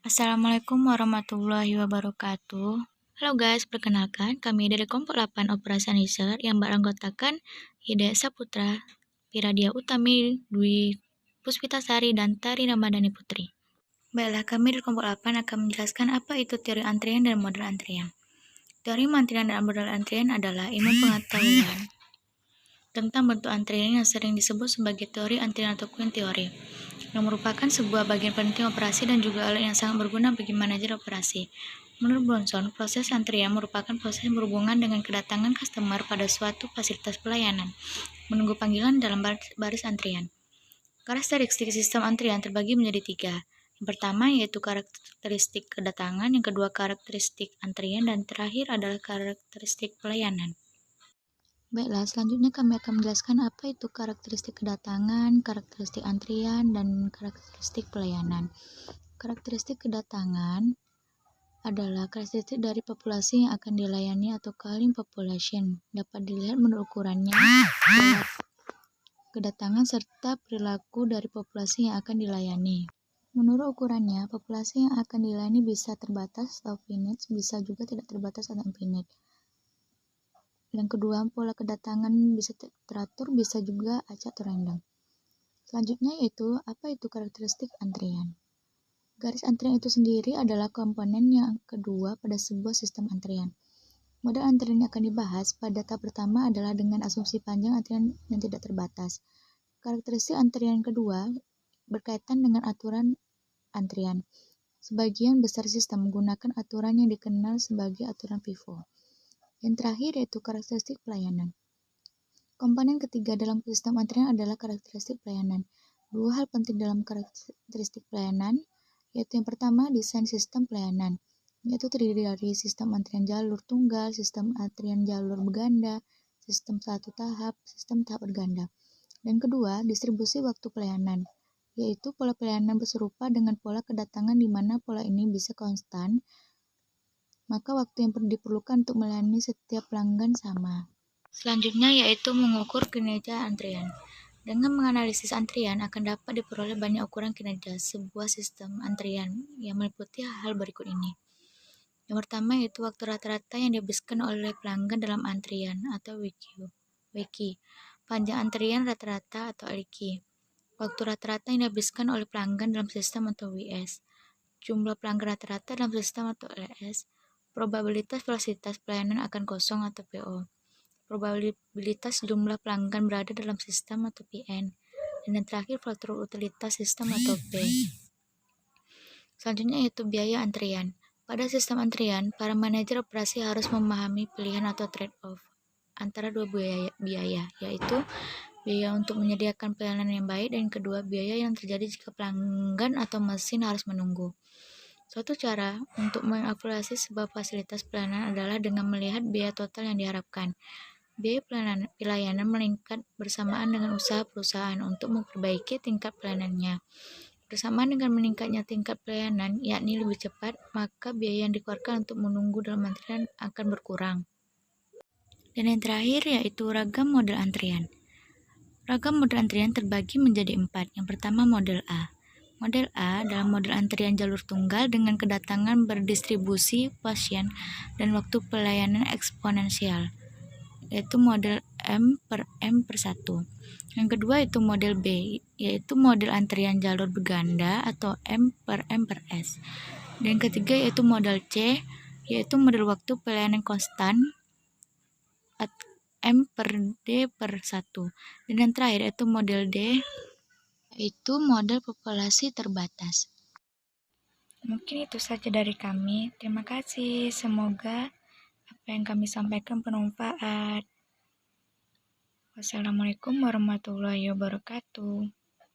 Assalamualaikum warahmatullahi wabarakatuh. Halo guys, perkenalkan kami dari kelompok 8 Operasi Anisar yang beranggotakan Hidayat Saputra, Piradia Utami, Dwi Puspitasari, dan Tari Ramadhani Putri. Baiklah, kami dari kelompok 8 akan menjelaskan apa itu teori antrian dan model antrian. Teori antrian dan model antrian adalah ilmu pengetahuan tentang bentuk antrian yang sering disebut sebagai teori antrian atau Queen teori, yang merupakan sebuah bagian penting operasi dan juga alat yang sangat berguna bagi manajer operasi. Menurut Bronson, proses antrian merupakan proses yang berhubungan dengan kedatangan customer pada suatu fasilitas pelayanan, menunggu panggilan dalam baris antrian. Karakteristik sistem antrian terbagi menjadi 3. Yang pertama yaitu karakteristik kedatangan, yang kedua karakteristik antrian, dan terakhir adalah karakteristik pelayanan. Baiklah, selanjutnya kami akan menjelaskan apa itu karakteristik kedatangan, karakteristik antrian, dan karakteristik pelayanan. Karakteristik kedatangan adalah karakteristik dari populasi yang akan dilayani atau calling population. Dapat dilihat menurut ukurannya, kedatangan serta perilaku dari populasi yang akan dilayani. Menurut ukurannya, populasi yang akan dilayani bisa terbatas atau finite, bisa juga tidak terbatas atau infinite. Yang kedua, pola kedatangan bisa teratur, bisa juga acak atau random. Selanjutnya yaitu, apa itu karakteristik antrian? Garis antrian itu sendiri adalah komponen yang kedua pada sebuah sistem antrian. Model antrian yang akan dibahas pada tahap pertama adalah dengan asumsi panjang antrian yang tidak terbatas. Karakteristik antrian kedua berkaitan dengan aturan antrian. Sebagian besar sistem menggunakan aturan yang dikenal sebagai aturan FIFO. Yang terakhir yaitu karakteristik pelayanan. Komponen ketiga dalam sistem antrian adalah karakteristik pelayanan. Dua hal penting dalam karakteristik pelayanan, yaitu yang pertama desain sistem pelayanan, yaitu terdiri dari sistem antrian jalur tunggal, sistem antrian jalur berganda, sistem satu tahap, sistem tahap berganda. Dan kedua, distribusi waktu pelayanan, yaitu pola pelayanan berserupa dengan pola kedatangan di mana pola ini bisa konstan, maka waktu yang diperlukan untuk melayani setiap pelanggan sama. Selanjutnya yaitu mengukur kinerja antrian. Dengan menganalisis antrian akan dapat diperoleh banyak ukuran kinerja sebuah sistem antrian yang meliputi hal berikut ini. Yang pertama yaitu waktu rata-rata yang dihabiskan oleh pelanggan dalam antrian atau WQ. Panjang antrian rata-rata atau LQ. Waktu rata-rata yang dihabiskan oleh pelanggan dalam sistem atau WS. Jumlah pelanggan rata-rata dalam sistem atau LS. Probabilitas velositas pelayanan akan kosong atau PO. Probabilitas jumlah pelanggan berada dalam sistem atau PN. Dan yang terakhir faktor utilitas sistem atau P. Selanjutnya yaitu biaya antrian. Pada sistem antrian, para manajer operasi harus memahami pilihan atau trade-off antara dua biaya, yaitu biaya untuk menyediakan pelayanan yang baik dan kedua biaya yang terjadi jika pelanggan atau mesin harus menunggu. Suatu cara untuk mengevaluasi sebuah fasilitas pelayanan adalah dengan melihat biaya total yang diharapkan. Biaya pelayanan meningkat bersamaan dengan usaha perusahaan untuk memperbaiki tingkat pelayanannya. Bersamaan dengan meningkatnya tingkat pelayanan, yakni lebih cepat, maka biaya yang dikeluarkan untuk menunggu dalam antrian akan berkurang. Dan yang terakhir yaitu ragam model antrian. Ragam model antrian terbagi menjadi 4. Yang pertama model A. Model A adalah model antrian jalur tunggal dengan kedatangan berdistribusi pasien dan waktu pelayanan eksponensial, yaitu model M per 1. Yang kedua itu model B, yaitu model antrian jalur berganda atau M per S. Dan yang ketiga yaitu model C, yaitu model waktu pelayanan konstan M per D per 1. Dan yang terakhir yaitu model D, yaitu model populasi terbatas. Mungkin itu saja dari kami. Terima kasih. Semoga apa yang kami sampaikan bermanfaat. Wassalamualaikum warahmatullahi wabarakatuh.